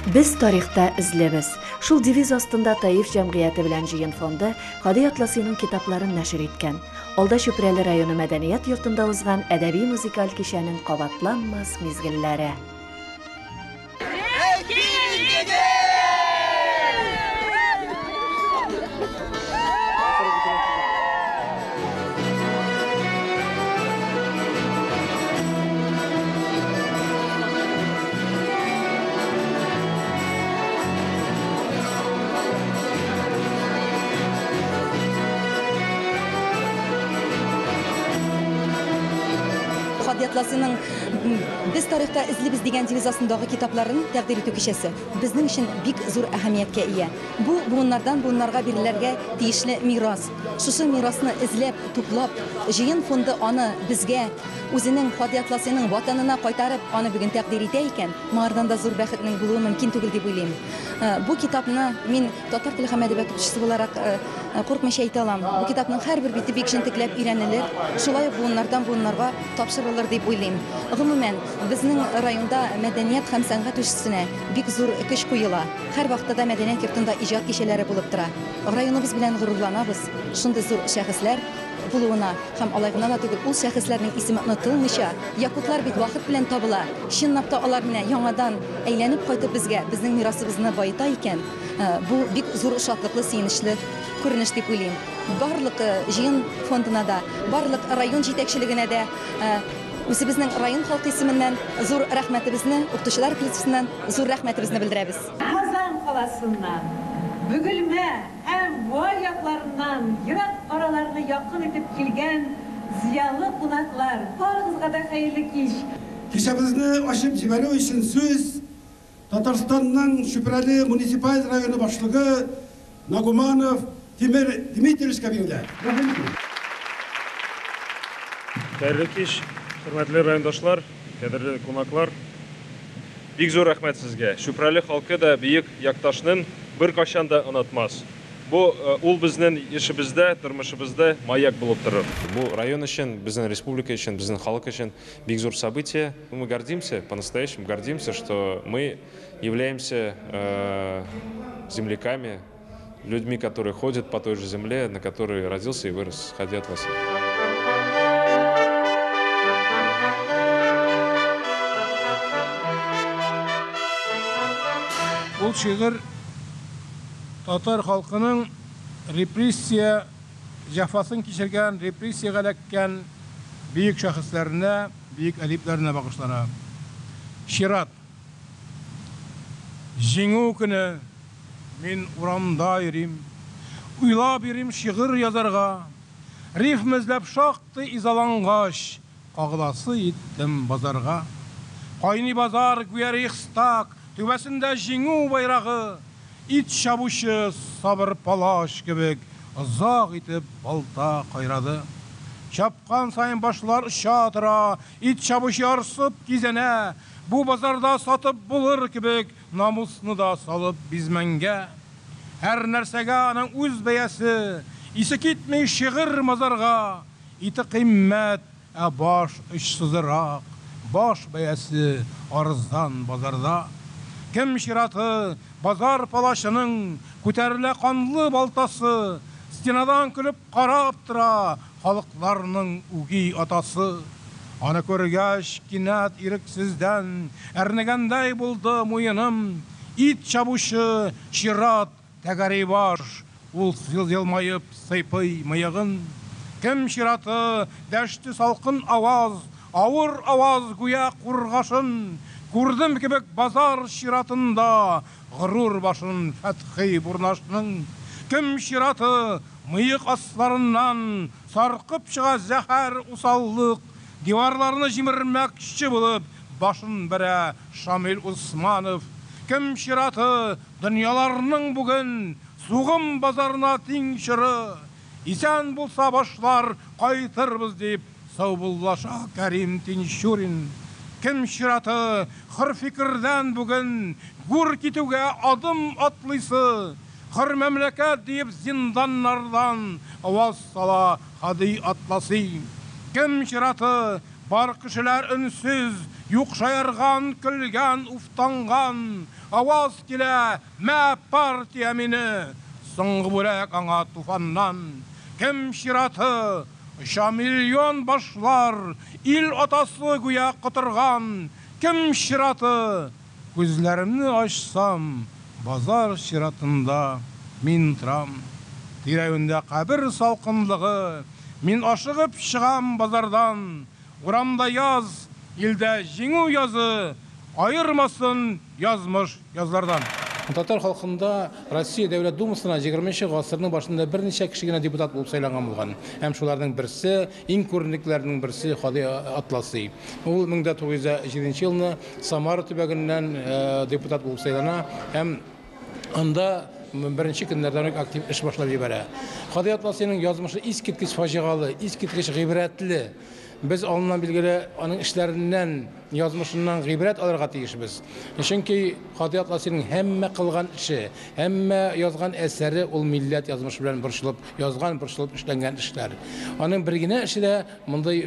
Biz tarixda izlebez. Şul deviz ostunda Taif Cemiyeti bilen Jiyın Fondu Hadi Atlası'nın kitaplarını neşir etken. Olda Şüpreli rayonu Medeniyet yurtunda uzgan edebi müzikal kişinin qabatlanmaz mezgillere. Hadi Atlası'nın biz tarixta izlebez degan devizasındagi kitapların taqdir etу kishasi bizning uchun bik zo'r ahamiyatga ega. Bu bunlarga birilarga tegishli miros. Shu mirosni izlab, to'plab, Jiyın Fondu onu bizga o'zining Hadi Atlası'ning vatanına qaytarib, onu bugun taqdir etay ekan, ma'ridan da zo'r baxtning bo'lishi mumkin tugul deb o'ylayman. Bu kitapni men Tatar tili ham adabiyot o'qituvchisi bo'larak qo'rqmay ayta olaman. Bu kitapning har bir beti bek jintiklab o'rganilir, shulay bunlarga topshirilar deb o'ylayman. Umuman bizning rayonda madaniyat ham san'at o'sishine bek zo'r kuch qo'yila. Har vaqtda madaniyat yurtida ijod kishalari bo'lib turadi. Rayonimiz bilan g'ururlanamiz. Shunday zo'r shaxslar buluğuna ham alayğına tugul ul şəxslərinin ismi unutulmuşa, yakutlar bit vaqt bilan tabıla. Şinnapda alar bilan yangadan aylanib qaytib bizning mirosimizni boyita ekan, bu bik zo'r şadlıqlı, sevinçli ko'rinish deb o'ylayman. Barliq Jiyın Fonduna da, barliq rayon yetakchiligine de o'zimizning rayon xalqi ismindən zo'r rahmatimizni, o'qituvchilar kollektividan zo'r rahmatimizni bildiramiz. Kazan qalasından Bugülme hem vayaklarından yırak aralarını yakın edip kilgen ziyalı kunaklar. Barınızga da hayırlı iş. Kişimizni aşıp jiberi için söz Tatarstan'dan Şüpreli Munisipal Rayonu Başlığı Nagumanov Timur Dimitrievич'e verirler. Hayırlı iş, hürmetli rayondaşlar, kadirli konaklar. Bik zor rahmet sizge. Şüpreli halkı da büyük yaktaşının bir kaşan da unutmaz. Bu ул bizning ishimizda, turmushimizda mayak bo'lib turur. Bu rayon için, bizning республика için, bizning xalq için big zo'r событие. Мы гордимся, по-настоящему гордимся, что мы являемся земляками, людьми, которые ходят по той же земле, на которой родился и вырос Hadi Atlası. Bu şiir Tatar halkının repressiya, cafasını keçirgen, repressiya eləkən büyük şəxslərine, büyük ədiblərine bağışlara. Şirat. Жеңу күні мен урамда йөрим, уйлап йөрим шигырь язарга, рифм эзләп шактый изалангач, кагыласы иттем базарга. Кайный базар гүя Рейхстаг, түбәсендә җиңү байрагы, ит чабучы сабыр палаш кебек озак итеп балта кайрады. Чапкан сайын башлар оча тора, ит чабучы ярсып кизәнә, бу базарда сатып булыр кебек намусны да салып бизмәнгә. Һәр нәрсәгә аның үз бәясе, исе китмей шигырь мазарга, ите кыйммәт, ә баш очсызрак, баш бәясе арзан базарда. Кем шираты базар палашының күтәрелә канлы балтасы, стенадан көлеп карап тора халыкларның үги атасы. Аны күргәч кинәт ирексездән әрнегәндәй булды муеным, ит чабучы шират тәгәри баш, ул елмаеп сыйпый мыегын. Кем шираты дәште салкын аваз, авыр аваз гүя кургашын, күрдем кебек базар ширатында ғырур башын фәтхи бурнашның. Кем шираты мыйық асларынан сарқып шыға зәхәр усаллық, диварларны жимірмәкші болып башын бірә Шамил Усманов. Кем шираты дөньяларның бүгін суғым базарына тиң шыры, исән булса башлар қайтырбыз деп саубуллаша Кәрим Тинчурин. Кем шираты хыр фикердән бүген гүр китүгә адым атлыйсы, хыр мәмләкәт диеп зинданнардан аваз сала Hadi Atlası. Кем шираты бар кешеләр өнсез Юқшайырған, күлген, уфтанған, аваз келе, мә партия мені, соңғы бөлек аңа туфаннан. Кем шираты, 3 миллион башлар, ил атасы гүя құтырған. Кем шираты, көзлерімні ашсам, базар ширатында мин тұрам. Тирәуінде қабір салқынлығы, мин ашығып шығам базардан. Урамда яз, илдә жеңу язы, айырмасын язмыш язлардан. Татар халқында Россия Дәүләт Думасына 20-ші ғасырның башында бірнеше кішігіне депутат болып сайланған болған. Һәм шуларның бірсі, ең көрнекләрнең бірсі Хади Атласи. Ул 1907 елны Самара төбәгеннән депутат болып сайлана, һәм анда беренче көннәрдән үк актив эш башлап җибәрә. Хади Атласиның язмышы искиткеч фаҗигале, искиткеч гыйбрәтле. Biz alınan bilgileri onun işlerinden, yazmışından gıybret alırga tiyişimiz. Çünkü Hadi Atlasi'nin hemme kılgan işi, hemme yazgan eseri ol millet yazmış bilen burşulup, yazgan burşulup işlengen işler. Onun birgine işi de bunday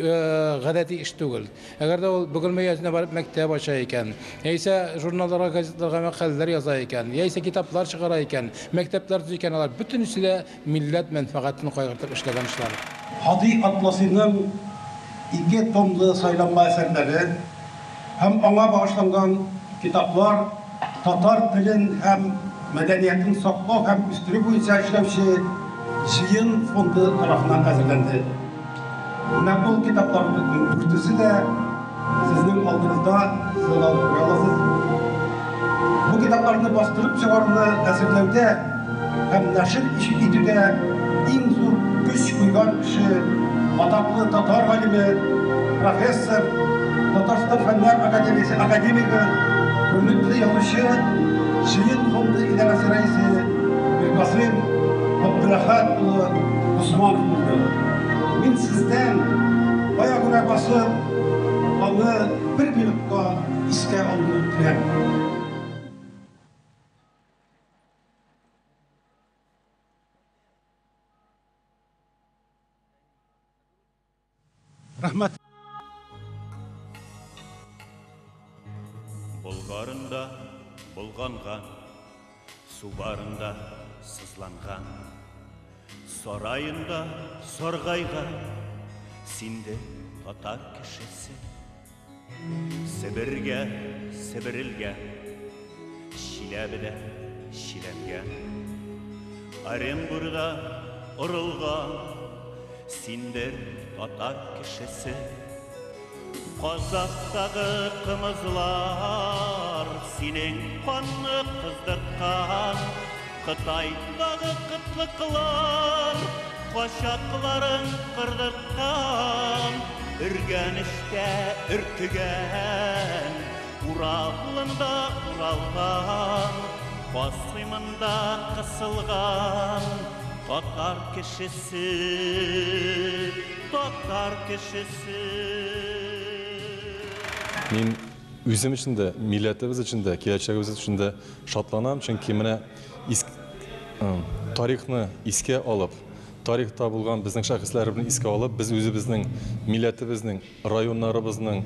gadeti iş değil. Eğer de ol bugünme yazına varıp mektebe başlayken, yaysa jurnallara, gazetelere makaleler yazayken, yaysa kitaplar çıkarayken, mektepler düzeyken alar, bütün işi de millet menfaatini kaygırtıp işlenen işler. Hadi Atlasi'nin 2 tomlu saylanma eserleri hem ona bağışlanan kitaplar Tatar dilin hem medeniyetin saklao hem üstürü boyunca işlevşi Jiyın Fondu tarafından hazırlandı. Bu kitapların dürtüsü de sizin aldığınızda koyalasınız. Bu kitaplarını bastırıp çıkarını esirlevde hem neşir işi idüde en zor güç koygan kişi Ataklı Tatar alimi, profesör, Tatarstan Fenler Akademisi akademiki, örnekli yazışı, Jiyın Fondu İdaresi Reisi, Kasım Abdülahad Osmanov buldu. Ben sizden ayağına basıp, onu bir minutla iske alınıp dilerim. Rahmet. Bulgarında bulgangan, subarında sızlangan, sorayında sorgaygan, sinde Tatar kişisi. Sibirge sibirilgen, Şilebide şilengen, Arenburda urulgan, sindir Tatar kişisi. Qazaktagı kımızlar senin kanını kızdırtkan, Kıtaydağı kıtlıklar Qaşakların kırdırtkan, Ürgenişte ürkügen, Uralında uralgan, Qasımında kısılgan Tatar kişisi, Tatar kişisi. Men özüm için de, milletimiz için de, geleceğimiz için de şatlanam. Çünkü mene tarixni iske alıp, tarixta bulgan bizning şahıslarını iske alıp, biz özümüzning, milletimizning, rayonlarımızning,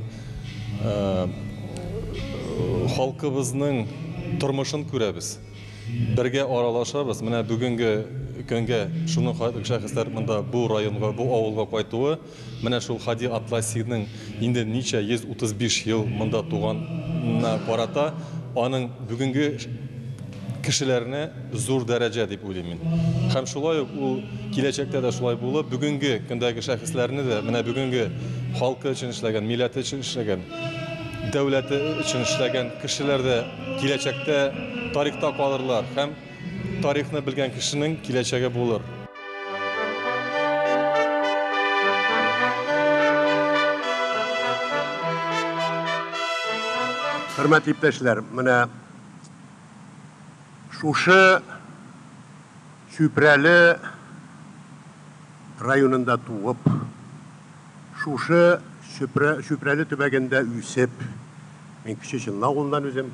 halkımızning turmuşun görəbiz. Birge aralaşabız. Mene bugünkü könge şunun şahıslar mında bu rayonga, bu avulga qaytuı, mene şul Hadi Atlasi'nin indi niçe 135 yıl mında tuğanına qarata, onun bugünkü kişilerine zor derece deyip uylayman. Hem şulay o gelecekte de şulay bulup, bugünkü köndeki şahıslarını da mene bugünkü halkı için işlegen, milleti için işlegen, devleti için işlegen kişiler de gelecekte tarixta kalırlar. Hem tarixini bilgen kişinin geleceği bulur. Hürmetli iптәшләр, менә шушы Чүпрәле районында туып, шушы Чүпрәле төбәгендә үсеп, мен кече Чынлау авылыннан үзем,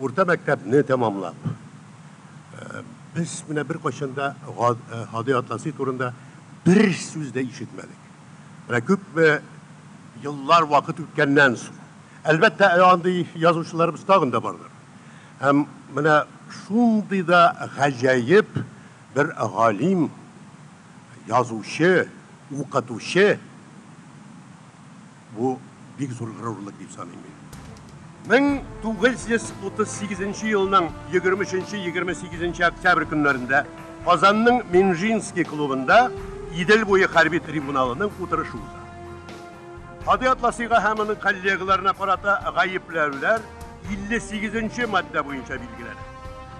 урта мәктәпне тәмамлап, biz менә бер кайчанда Хади Атласи турында бер сүз дә ишетмәдек. Менә күпме yıllar vakit ütkenden soң. Әлбәттә, андый язучыларыбыз тагын да бардыр. Һәм менә шундый да гаҗәеп бер галим, язучы, укытучы бу бик зур горурлык дип саныйм. 1938 елның 23-28 октябрь көннәрендә Казанның Минжинский клубында Идел буе хәрби трибуналының утырышы уза. Хади Атласыйга һәм аның коллегаларына карата гаепләүләр 58-нче мадда буенча билгеләнә.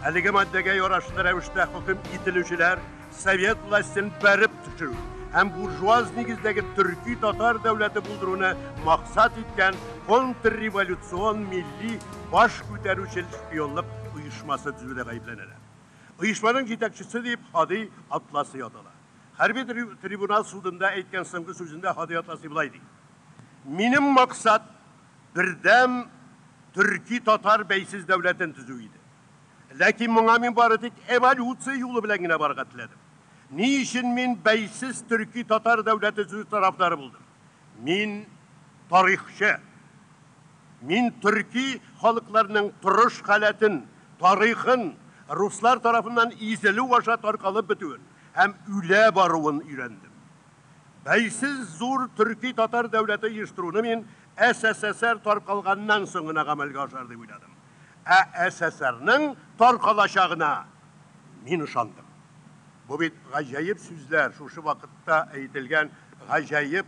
Әлеге маддәгә ярашлы рәвештә хөкем ителүчеләр Совет властен бәреп төшерү һәм буржуаз нигездәге төрки татар дәүләте булдыруны максат иткән контрреволюцион милли баш күтәрүче шпионлык оешмасы төзүдә гаепләнәләр. Оешманың җитәкчесе дип Хади Атласый атала. Хәрби трибунал судында әйткән соңгы сүзендә Хади Атласый булай ди: "Минем максат бердәм төрки татар бәйсез дәүләтен төзү иде. Ләкин моңа мин бары тик эволюция юлы белән генә барырга теләдем. Ни өчен мин бәйсез төрки татар дәүләте төзү тарафдары булдым? Мин тарихчы. Мин төрки халыкларының торыш халәтен, тарихын руслар тарафыннан изелү аша таркалып бетүен һәм үлә баруын өйрәндем. Бәйсез зур төрки татар дәүләте оештыруны мин СССР таркалганнан соң гына гамәлгә ашар дип уйладым. СССРның таркалачагына мин ышандым." Бу бит гаҗәеп сүзләр, шушы вакытта әйтелгән гаҗәеп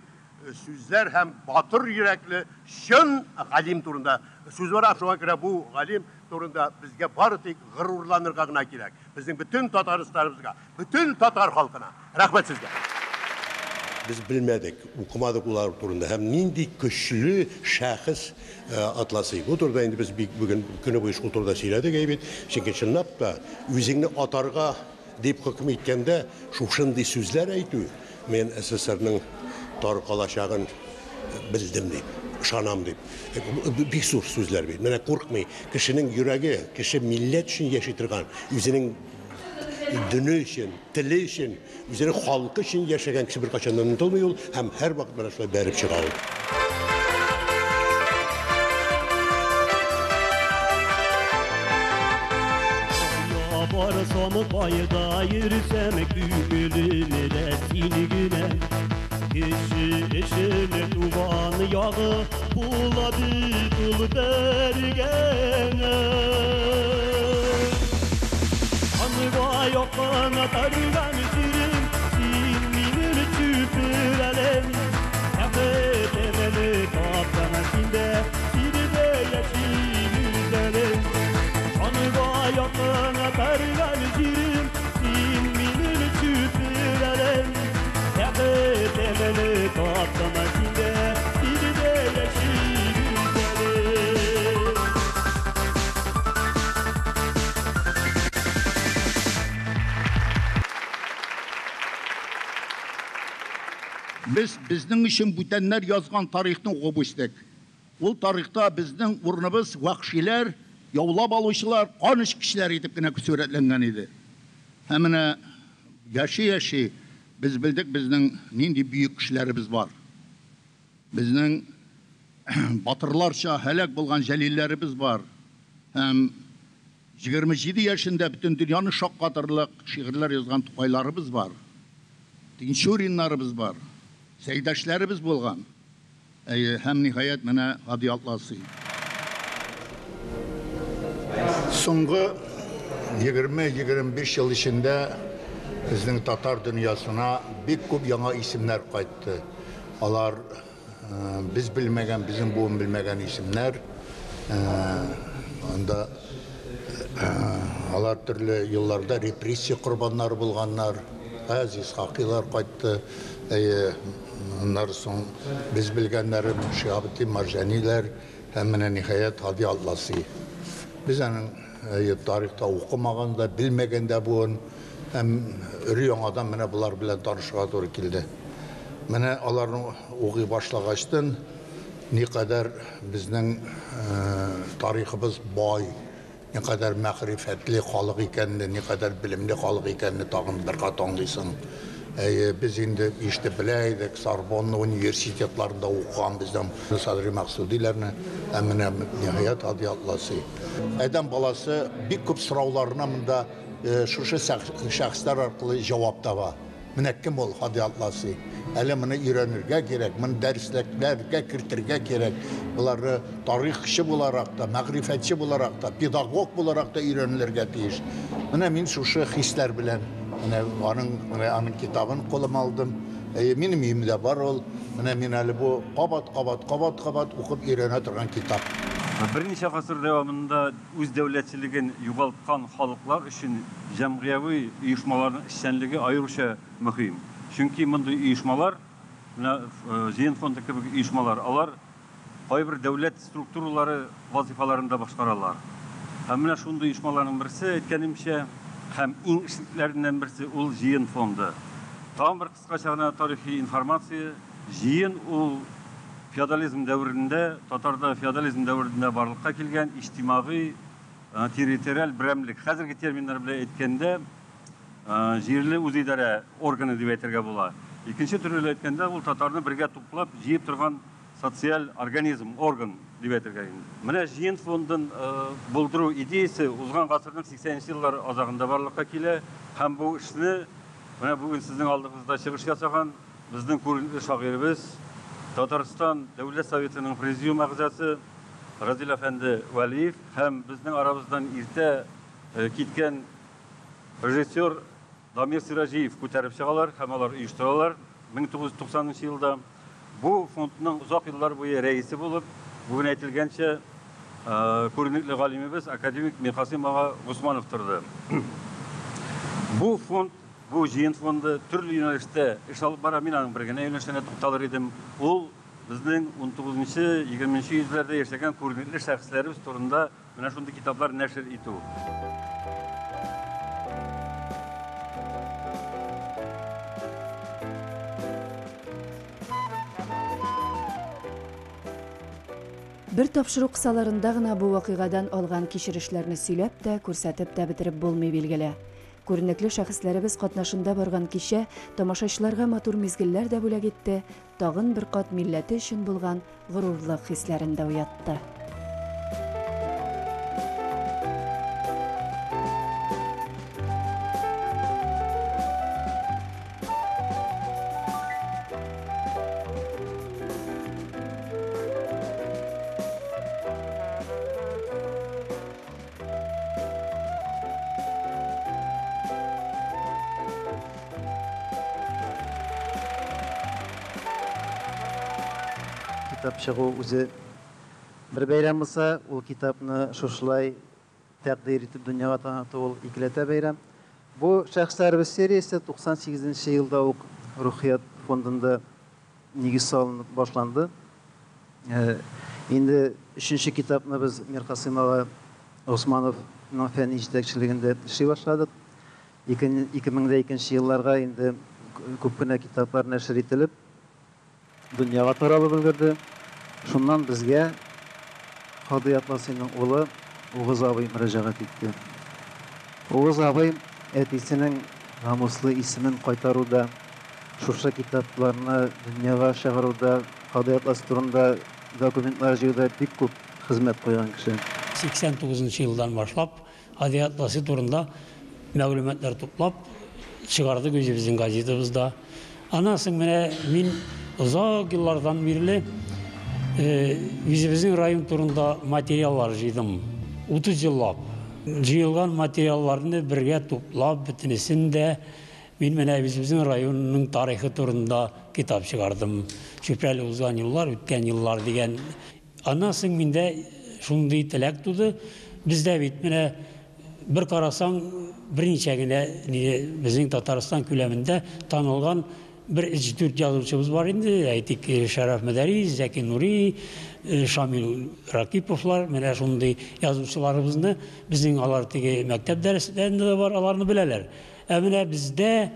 сүзләр һәм батыр йөрәкле чын галим турында сүз бар. Шуңа күрә бу галим турында безгә бары тик горурланырга гына кирәк. Безнең бүтән татарстаныбызга, бүтән татар халкына. Рәхмәт сезгә. Biz bilmedik, okumadık ular turunda. Hem nindi köşlü şahıs Atlasıy. Bu turda indi biz bugün günü boyu şu turda söyledik eybet. Çünkü çınlap da üzerine atarga deyip hüküm etkende şu şındı sözler aytıyor. Men SSR'nın tarqalaşağın bildim deyip, şanam deyip. Bir sur sözler deyip. Mene korkmayın. Kişinin yüreği, kişi millet için yaşatırgan, üzerinin dini için, dili için, üzerine halkı için yaşayan kişi bir kaçandan unutulmuyor hem her vakit bana şöyle berip çıkıyor. Varsamı bayda yürüsem gülünü de seni güne Kişi eşine duvanı yağı buladı kıl bergene Anıga yokana tarıgan sürüm Sinminin tüpürelem Tepe temeli kaptan içinde Sirde yaşi güzelim Anıga yokana tarıgan sürüm Sinminin tüpürelem Tepe temeli kaptan içinde Sirde yaşi güzelim Bizning için bütünler yazgan tarixni o'qib o'sdik. Ул tarixta bizning o'rnimiz vahshiylar, yovlab oluvchilar, qonish kishilar etib gina suratlangan edi. Hamına yashi biz bildik bizning nindi büyük kishilarimiz bor. Bizning batırlarcha halak bo'lgan jalillarimiz bor. Ham 27 yaşında bütün dünyanın şoqqatırlıq şiirler yazgan tuqaylarımız var. Tinşurinlarımız var. Seydaşlarımız bo'lgan. Hem nihayet mana Hadi Atlasiy. So'nggi 20-25 yıl içinde bizning Tatar dünyasına bir ko'p yangi isimler qaytdi. Alar biz bilmegen, bizim buğum bilmegen isimler. Onda alar türlü yıllarda repressiya kurbanları bulganlar, aziz hakiler qaytdı. Ondan sonra biz bilgenlerim Şihabettin Marjaniler hem nihayet Hadi Atlasiy. Biz tarihte okumagan da bilmegen de buğun hem ürüyen adam mene bular bilen tanışığa doğru kildi. Mene alarını oğuy başlagaçtın ne kadar bizden tarihimiz boy, ne kadar mahrifetli kalık ikenini, ne kadar bilimli kalık ikenini tağın bir kat anlıyorsun. Biz indi işte biləydik, Sorbonne universitetlarında oxuyan bizdən Sadri Məqsudilərini əminə nihayət Hadi Atlası. Ədəm balası bir küp sıravlarına bunda şuşu şəxslər arqılı cavab da var. Münəkkəm ol Hadi Atlası. Hələ bunu öyrənirgə gerək, bunu dərsliklərə kirtirgə gerək. Bunları tarixçi olaraq da, məğrifətçi olaraq da, pedagog olaraq da öyrənilirgə deyiş. Mənə min şuşu hisslər bilən onun kitabını koluma aldım. Benim evimde var ol. Min әлі bu qabat okuyup öğrene тұрған kitap. Бірнеше ғасыр devamında өз дәулетçiliğin юғалтқан халықлар үшін жәмғияви ұйышмалардың ішшәнлігі айырыша mühim. Çünkü мұндай ұйышмалар, жиын фонды кебек ұйышмалар, алар кайбер дәулет структуралары вазифаларында башкаралар. Һәм менә шундый ұйышмаларның берсе әйткәнемчә һәм иң эшлекләреннән берсе ул жиын фонды. Тагын бер кыскача гына тарихи информация, жиын ул феодализм дәврендә, татарда феодализм дәврендә барлыкка килгән иҗтимагый территориаль берәмлек. Хәзерге терминнар белән әйткәндә, җирле үзидарә органы дип әйтергә була. Икенче төрле әйткәндә, ул татарны бергә туплап, җыеп торган социаль организм, орган дип әйтергә инде. Менә жиын фондын булдыру идеясе узган гасырның 80-нче еллар азагында барлыкка килә, һәм бу эшне менә бүген сезнең алдыгызда чыгыш ясаган безнең күренекле шагыйребез, Татарстан Дәүләт Советының президиум әгъзасы Разил әфәнде Вәлиев һәм безнең арабыздан иртә киткән режиссер Дамир Сиражиев күтәреп чыгалар һәм алар оештыралар. 1990 елда бу фондның узак еллар буе рәисе булып, бүген әйтелгәнчә күренекле галимебез академик Мирхасим ага Госманов торды. Бу фонд, бу жиын фонды төрле юнәлештә эш алып бара. Мин аның бер генә юнәлешенә тукталыр идем. Ул безнең 19-нчы, 20-нчы йөзләрдә яшәгән күренекле шәхесләребез турында менә шундый китаплар нәшер итү. Бер тапшыру кысаларында гына бу вакыйгадан алган кичерешләрне сөйләп тә, күрсәтеп тә бетереп булмый билгеле. Күренекле шәхесләребез катнашында барган кичә тамашачыларга матур мизгелләр дә бүләк итте, тагын бер кат милләте өчен булган горурлык хисләрен дә уятты. Kitap çığı özü bir bayram olsa, o kitapını şuşlay təqdir etib dünyaya tanıtı ol ikilete bayram. Bu şəxslərimiz seriyası 98-ci yılda o Ruhiyat fondunda negiz salınıb başlandı. İndi 3-cü kitabını biz Mirxasim ağa Osmanov'un fənn yetekçiligində işi başladıq. 2002-ci yıllarga indi köpkünə kitaplar nəşr etilib dünyaya taralıb ulgurdu. Şundan bizge Hadi Atlası'nın oğlu Oğuz ağabey müracaat etti. Oğuz ağabey etisinin namuslu ismin kaytaruda, şuşa kitaplarını dünyaya çağıruda, Hadi Atlası turunda dokumentlar jığıda pek көп hizmet koyan kişi. 89 yıldan başlap Hadi Atlası turunda məlumatlar toplap çıkardık özümüzün gazetemizde. Anasın min uzak yıllardan beri bizim rayon turunda materiallar jıydım. 30 yıllap. Jıyılgan materiallarını birge toplap bitinisinde bizim rayonun tarihi turunda kitap çıkardım. Şüpheli uzun yıllar, ötken yıllar degen. Anasın minde şunday tilek tudu. Bizde bir karasan birinci güne bizim Tataristan küleminde tanılgan bir Türk yazıcımız var indi. Aytik Şeref Mederi, Zeki Nuri, Şamil Rakipovlar, mene şunday yazıcılarımızın bizim alardaki mektep derslerinde de var, alarını bileler. Emine bizde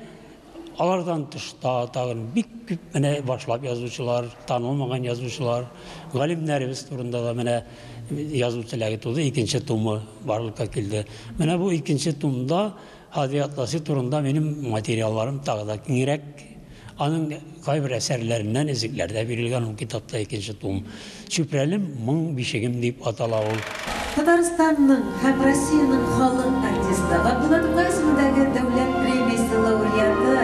Алардан тышта тагын бик күп менә башлап язучылар, танылмаган язучылар, галимнәребез турында да менә язучылар туды, икенче томы барлыкка килде. Менә бу икенче томда Хади Атласы турында минем материалларым тагы да киңрәк. Аның кайбер әсәрләреннән изекләрдә бирелгән ул китапта икенче том. Чүпрәлем моң бишегем дип атала ул. Татарстанның һәм Россиянең халык артисты, Габдулла Тукай исемендәге дәүләт премиясе лауреаты,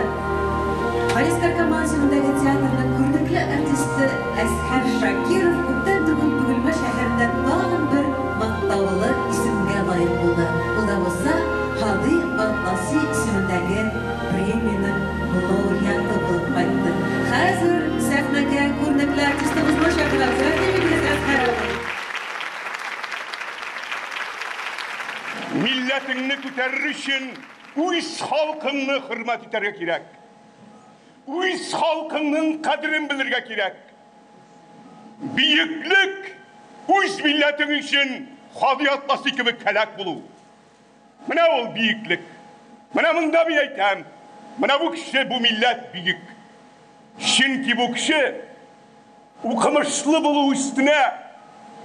Алискар Камал исемендәге театрның күренекле артисты Әсхәр Шакиров күптән түгел Бөгелмә шәһәрендә тагын бер мактаулы исемгә лаек булды. Ул да булса Хади Атласы исемендәге премияның лауреаты булып кайтты. Хәзер сәхнәгә күренекле артистыбызны чакырабыз. Рәхмәт Әсхәр. Milletini күтәрер өчен үз халкыңны хөрмәт итәргә кирәк. Үз халкыңның кадерен белергә кирәк. Бийеклек үз милләтең өчен Хади Атласы кебек кәләк булу. Менә ул бийеклек. Менә монда мин әйтәм, менә бу кеше, бу милләт бийек. Чөнки бу кеше укымышлы булу өстенә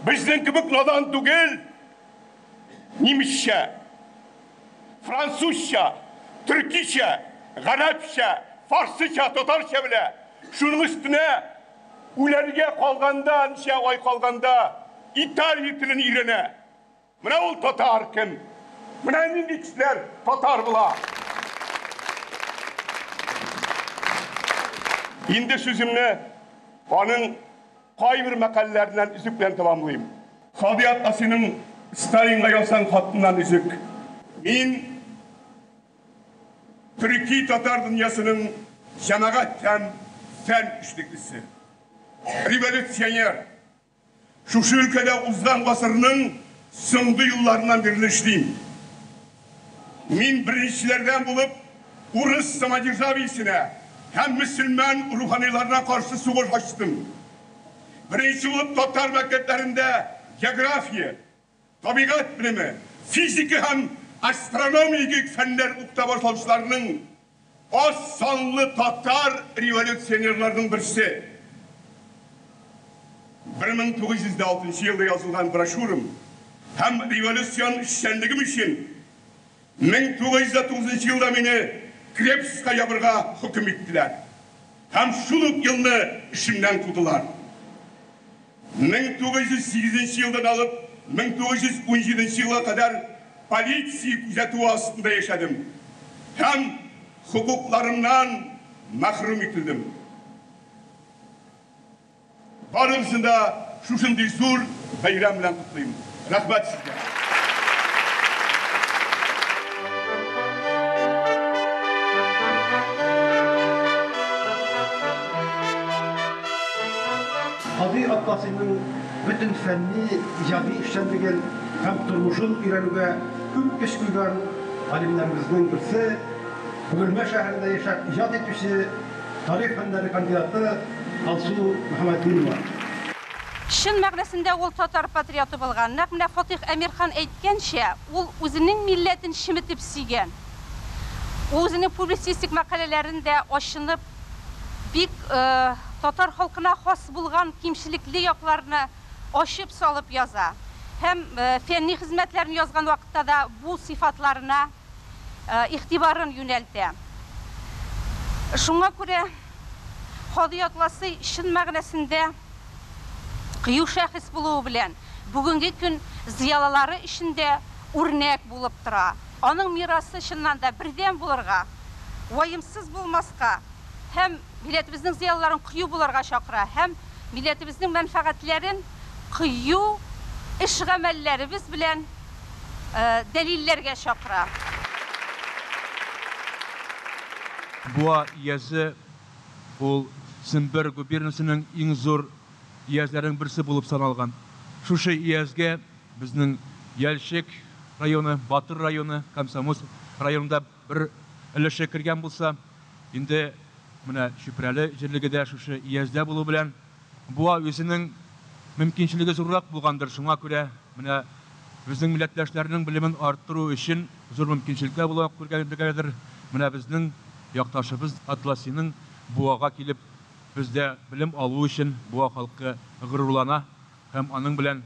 безнең кебек надан түгел. Немецчә, французча, төркичә, гарәпчә, фарсыча, татарча белә. Шуның өстенә үләргә калганда, ничә ай калганда италия телен өйрәнә. Менә ул татар кем? Менә нинди кешеләр татар була. Инде сүземне аның кайбер мәкаләләреннән үзек белән тәмамлыйм. Хади Атласының Сталинга язган хатыннан үзек. Мин Төрки татар дөньясының җәмәгать һәм фән эшлеклесе. Революционер. Шушы өлкәдә узган гасырның соңгы елларыннан бирле эшлим. Мин беренчеләрдән булып урыс самодержавиесенә һәм мөселман руханийларына каршы сугыш ачтым. Беренче булып татар мәктәпләрендә география, табигать билеме, физика һәм астрономия фәннәр укыта башлаучыларның аз санлы татар революционерларының берсе. 1906 елда язылган брошюрам һәм революцион эшчәнлегем өчен 1909 елда мине Крепскка ябырга хөкем иттеләр. Һәм шул ук елны эшемнән кудылар. 1908 елдан алып 1917 елга кадәр полиция күзәтүе астында яшәдем. Һәм хукукларымнан мәхрүм ителдем. Барыгызны да шушындый зур бәйрәм белән котлыйм. Рәхмәт сезгә. Хади Атласының bütün fənni, icadi işçənliğin һәм тормышын өйрәнүгә күп көч куйган алимнәребезнең берсе, Бөгелмә шәһәрендә яшәп иҗат итүче тарих фәннәре кандидаты Алсу Мөхәммәдинова. Шын мәгънәсендә ул татар патриоты булган. Нәкъ менә Фатих Әмирхан әйткәнчә, ул үзенең милләтен шиметеп сөйгән. Ул үзенең публицистик мәкаләләрендә ачынып бик татар халкына хас булган кимчелекле якларны ачып салып яза. Һәм фәнни хезмәтләрен язган вакытта да бу сыйфатларына игътибарын юнәлтә. Шуңа күрә Хади Атласы шын мәгънәсендә кыю шәхес булуы белән бүгенге көн зыялылары ишендә үрнәк булып тора. Аның мирасы чыннан да бердәм булырга, ваемсыз булмаска һәм милләтебезнең зыялыларын кыю булырга чакыра, һәм милләтебезнең мәнфәгатьләрен кыю эш гамәлләребез белән дәлилләргә чакыра. Буа иязе ул Сембер губернасының иң зур иязләрен берсе булып саналган. Шушы иязгә безнең Яльшек районы, Батыр районы, Комсомольск районында бер өлеше кергән булса, инде менә Чүпрәле җирлегендә шушы иязда булу белән буа үзенең мөмкинчелеге зуррак булгандыр. Шуңа күрә менә безнең милләттәшләрнең белемен арттыру өчен зур мөмкинчелекләр була күргәндер. Менә безнең якташыбыз Атласиның буага килеп, бездә белем алу өчен буа халкы горурлана һәм аның белән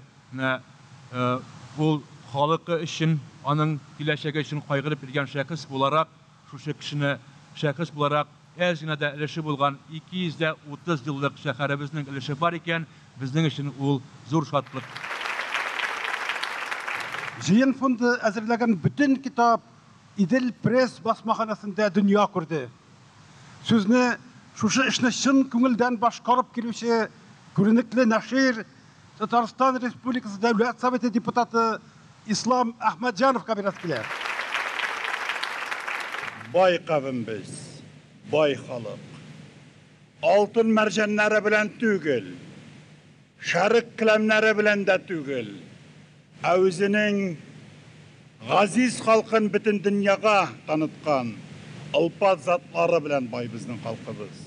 ул халкы өчен, аның киләчәге өчен кайгырып биргән шәхес буларак, шушы кешене шәхес буларак әз генә дә өлеше булган 230 еллык шәһәребезнең өлеше бар икән, безнең өчен ул зур шатлык. Жыйын фонды әзерләгән бүтән китап Идел пресс басмаханасында дөнья күрде. Сүзне шушы эшне чын күңелдән башкарып килүче күренекле нашир, Татарстан Республикасы Дәүләт Советы депутаты Ислам Әхмәтҗановка бирәс килә. Бай кавым без, бай халык. Алтын мәрҗәннәре белән түгел, шәрык киләмнәре белән дә түгел, үзенең газиз халкын бөтен дөньяга таныткан алпат затлары белән бай безнең халкыбыз.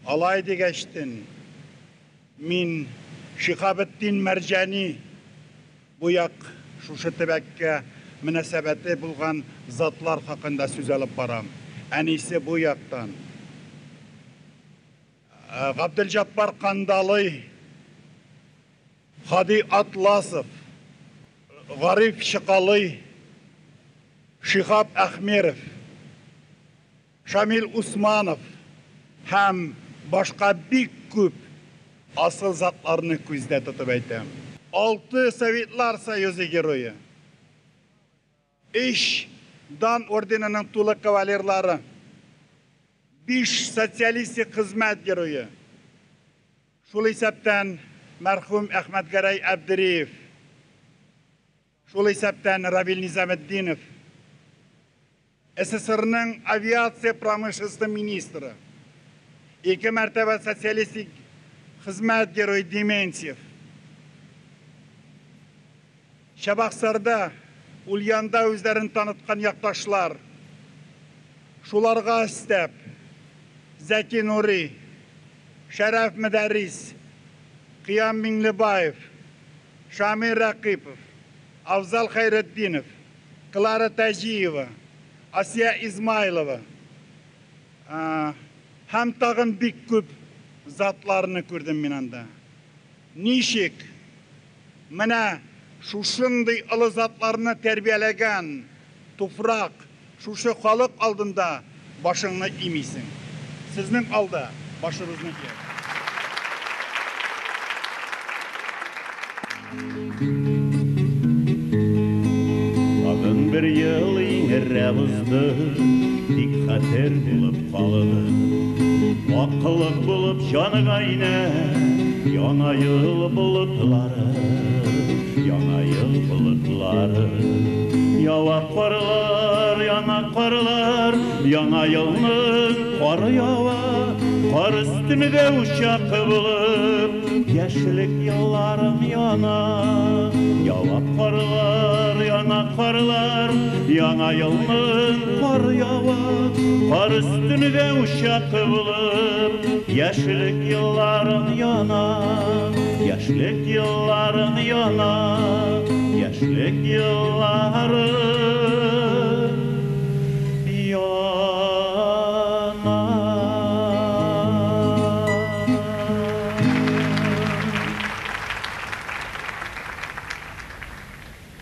Алай дигәчтен мин Шихабетдин Мәрҗәни буяк шушы төбәккә мөнәсәбәте булган затлар хакында сүз алып барам. Әнисе бу яктан Габделҗаббар Кандалый, Хади Атласов, Гариф Шикалый, Шихаб Әхмеров, Шамил Усманов һәм башка бик күп асыл затларны күздә тотып әйтәм. 6 Советлар Союзы герое, 3 Дан орденының тулы кавалерлары, 5 социалистик хезмәт герое. Шул исәптән мәрхүм Әхмәтгәрәй Әбдериев, шул исәптән Равил Низаметдинов, СССРның авиация промышленности министры, 2 мәртәбә социалистик хезмәт герой Дементьев. Шабаксарда, Ульянда үзләрен таныткан якташлар, шуларга өстәп Зәки Нури, Шәрәф Мәдәрис, Кыям Миңлебаев, Шамир Рақипов, Авзал Хайретдинов, Клара Тәҗиева, Асия Измайлова, һәм тагын бик күп затларны күрдем мин анда. Ничек менә шушындый олы затларны тәрбияләгән туфрак, шушы халык алдында башыңны имисең. Сезнең алда башыгызны киер. Атын бер ел иңерә бузды, тик хәтер булып калды. Акыллык булып җаныга инә, яңа ел болытлары, яңа ел болытлары. Ява карлар, яңа карлар, яңа елның кары ява, кар өстендә учак булып, яшьлек елларым яна. Ява карлар, яңа карлар, яңа елның кары ява, кар өстендә учак булып, яшьлек елларым яна. Яшьлек елларым яна, яшьлек елларым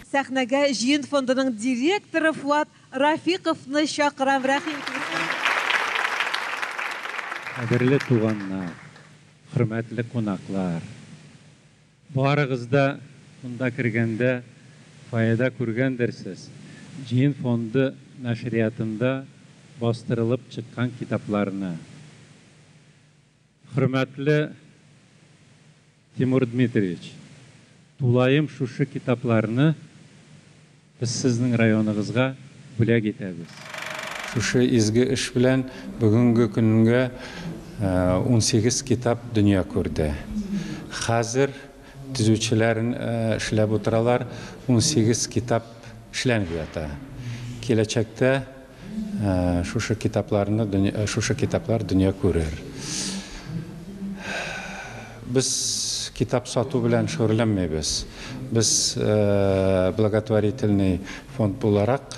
Сәхнәгә Жыйын фондының директоры Фуат Рафиковны чакырам. Рәхим. Кадерле туганнар, хөрмәтле кунаклар. Барыгыз да монда кергәндә файда күргәндерсез. Жыйын фонды нәшриятында бастырылып чыккан китапларны. Хөрмәтле Тимур Дмитриевич, тулайым шушы китапларны без сезнең районыгызга бүләк итәбез. Шушы изге эш белән бүгенге көнгә 18 китап дөнья күрде. Хәзер төзүчеләрен эшләп утыралар, 18 китап эшләнеп ята. Киләчәктә шушы китаплар дөнья күрер. Без китап сату белән шөгыльләнмәйбез. Без благотворительный фонд буларак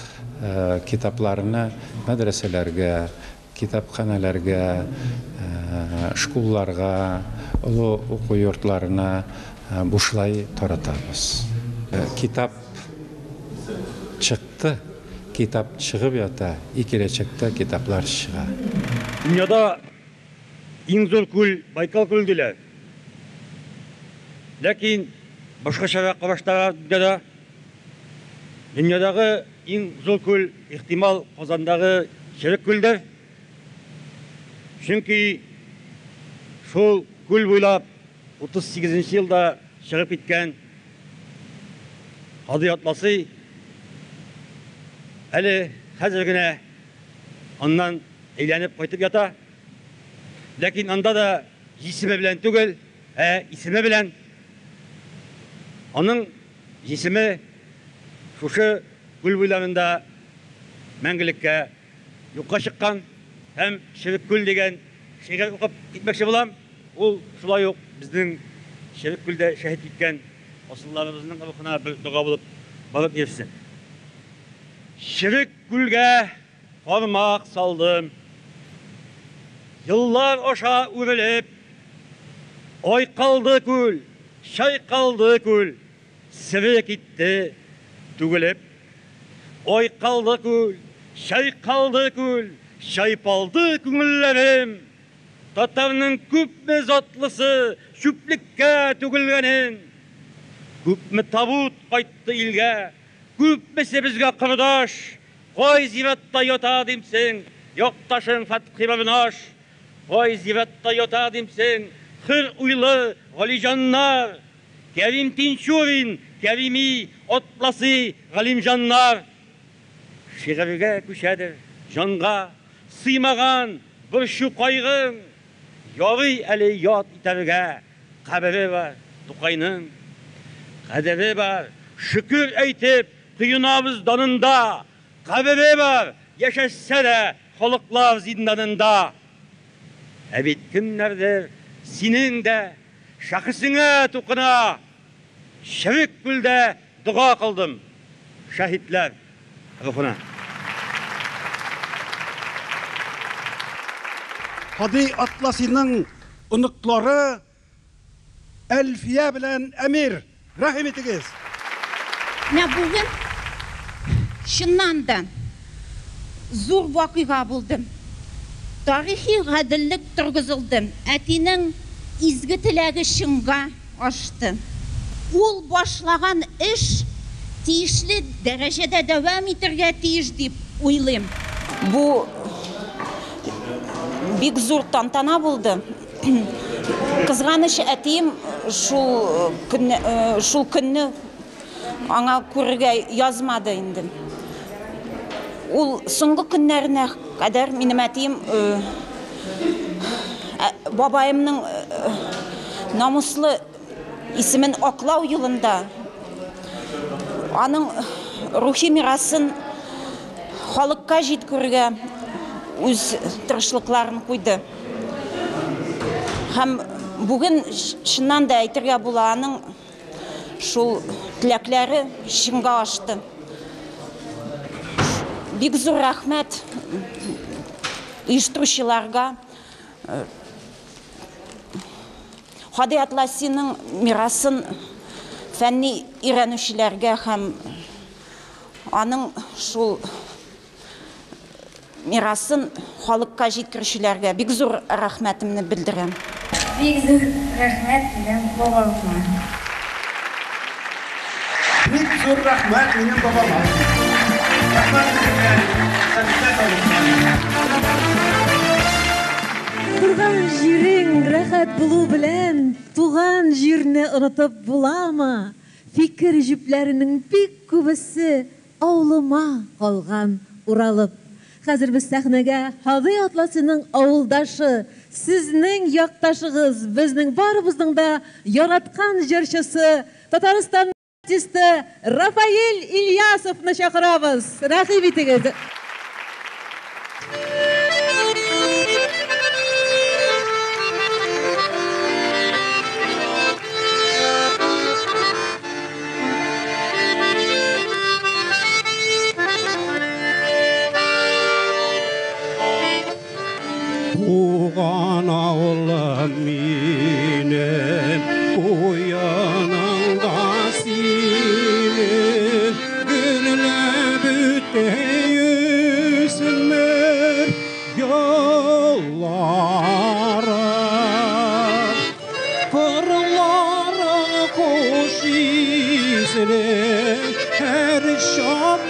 китапларны мәдрәсәләргә, китапханәләргә, школларга, олы уку йортларына бушлай таратабыз. Китап чыкты, китап чыгып ята, и киләчәктә китаплар чыга. Дөньяда иң зур күл Байкал күл диләр. Ләкин башкачарак караштырганда дөньядагы иң зур күл ихтимал Казандагы Шәрек күлдер. Чөнки шул күл буйлап 38 елда чыгып киткән Хади Атласы әле хәзер генә аннан әйләнеп кайтып ята. Ләкин анда да исеме белән түгел, исеме белән. Аның исеме шушы күл буйларында мәңгелеккә юкка чыккан һәм Шәрек күл дигән шигырь укып китмәкче булам. Ул шулай ук безнең Шәрек күлдә шәһид иткән асылларыбызның рухына бер дуга булып барып йөрсен. Шәрек күлгә кармак салдым, yıllar aşağı үрелеп, айкалды күл, шайкалды күл, сире китте түгелеп. Айкалды күл, шайкалды күл, шайпалды күңелләрем. Татарның күпме затлысы чүплеккә түгелгәнен. Күпме табут кайтты илгә, күпмесе безгә кырдаш. Кай зиратта ята димсең, якташың Фатхи Барнаш. Кай зиратта ята димсең, хыр уйлы Галижаннар. Кәрим Тинчурин, Кәрими Атласы Галимҗаннар. Шигырьгә күчәдер җанга сыймаган бер шу кайгың. Ярый әле ят итәргә кабере бар Тукайның. Кадере бар, шөкер әйтеп кыйнабыз данында. Кабере бар, яшәсә дә халыклар зинданында. Бит кемнәрдер синең дә шәхсеңә тукына. Шәрек күлдә дуга кылдым шәһидләр рухына. Хади Атласының оныклары Әлфия белән Әмир. Рәхим итегез. Менә бүген чыннан да зур вакыйга булды. Тарихи гаделлек торгызылды. Әтинең изге теләге чынга ашты. Ул башлаган эш тиешле дәрәҗәдә дәвам итәргә тиеш дип уйлыйм. Бу бик зур тантана булды. Кызганыч әтием шул көнне аңа күрергә язмады инде. Ул соңгы көннәренә кадәр минем әтием бабаемның намуслы исемен аклау юлында аның рухи мирасын халыкка җиткерергә үз тырышлыкларын куйды. Һәм бүген чыннан да әйтергә була, аның шул теләкләре чынга ашты. Бик зур рәхмәт оештыручыларга, Хади Атласының мирасын фәнни өйрәнүчеләргә һәм аның шул мирасын халыкка җиткерүчеләргә бик зур рәхмәтемне белдерәм. Бик зур рәхмәт минем бабама. Бик зур рәхмәт минем бабама. Турган җирең рәхәт булу белән туган җирне онытып буламы? Фикер җүпләренең бик күбесе авылыма калган уралып. Хәзер без сәхнәгә Хади Атласының авылдашы, сезнең якташыгыз, безнең барыбызның да яраткан җырчысы, Татарстан артисты Рафаэль Ильясовны чакырабыз. Рәхим итегез.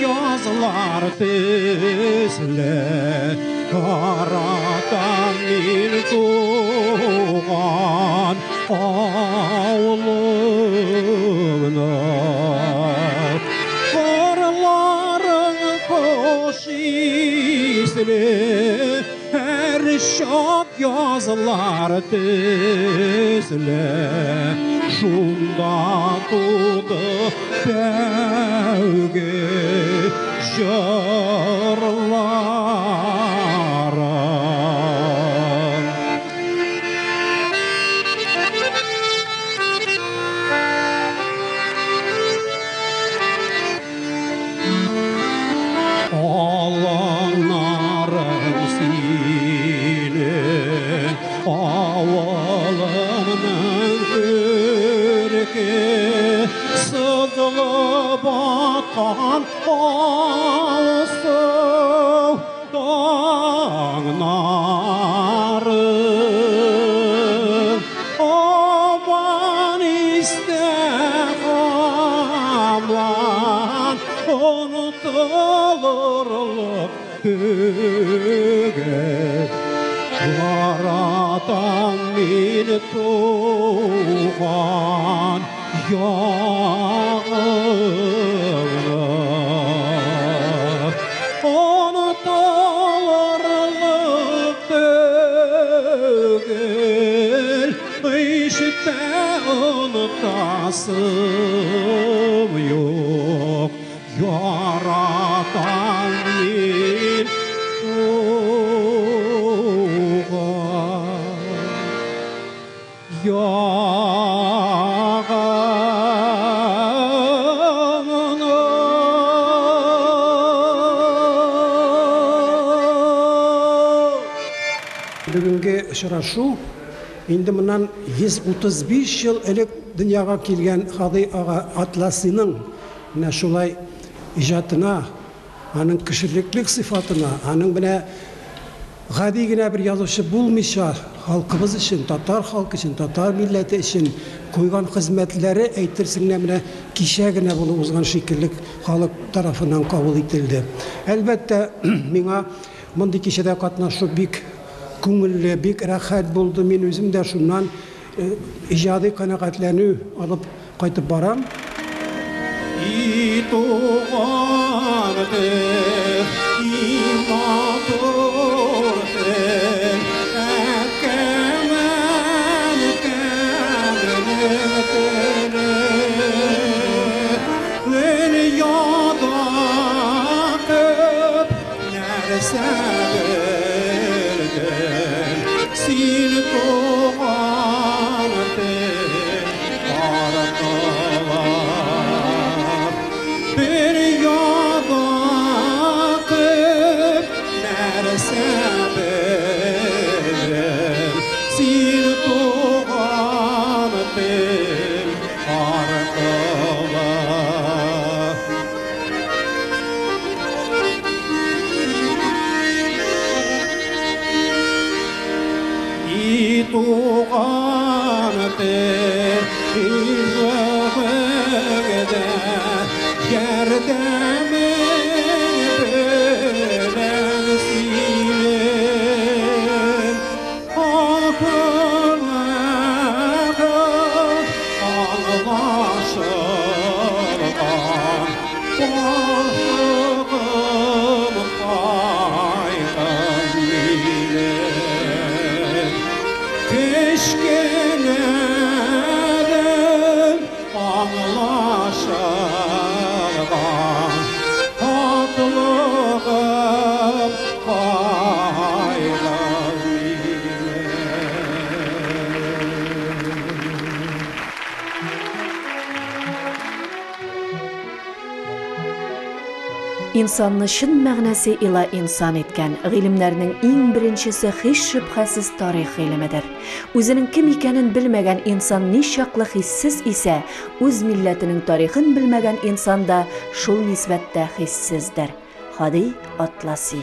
yazılar tezle Karadan bir doğan ağlığına Karların hoş isli her şak yazılar tezle Şunda tuğdu belge jırlara Ağlanarım seni Avalımın ürke Sızılıp atkan ağsın dağnarım Aman isteğamlan unutulurluk hüge Karadan bir tuğan yağına Unutulurluk değil işte unutasım yok Yaradan bir Бүгінгі ұшырашу енді мұнан 135 жыл элек дүнияға келген Хади аға Атласиның мына шулай ижатына, аның кішіліктік сифатына, аның мына ғади генә бір язушы булмыйча халқыбыз үшін, татар халқы үшін, татар милләте үшін қойған қызметлері әйтерсең менә кичә генә булып узган шикеллек халык тарафынан кабул ителде. Әлбәттә, миңа мондый кичәдә катнашу бик күңелле, бик рәхәт булды. Мин үзем дә шуннан иҗади канәгатьләнү алып кайтып барам. İnsanны шын мәгънәсе ила инсан иткән гыйлемнәрнең иң беренчесе һич шөбһәсез тарих гыйлемедер. Үзенең кем икәнен белмәгән инсан ничаклы хиссез исә, үз милләтенең тарихын белмәгән инсан да шул нисбәттә хиссездер. Хади Атласи.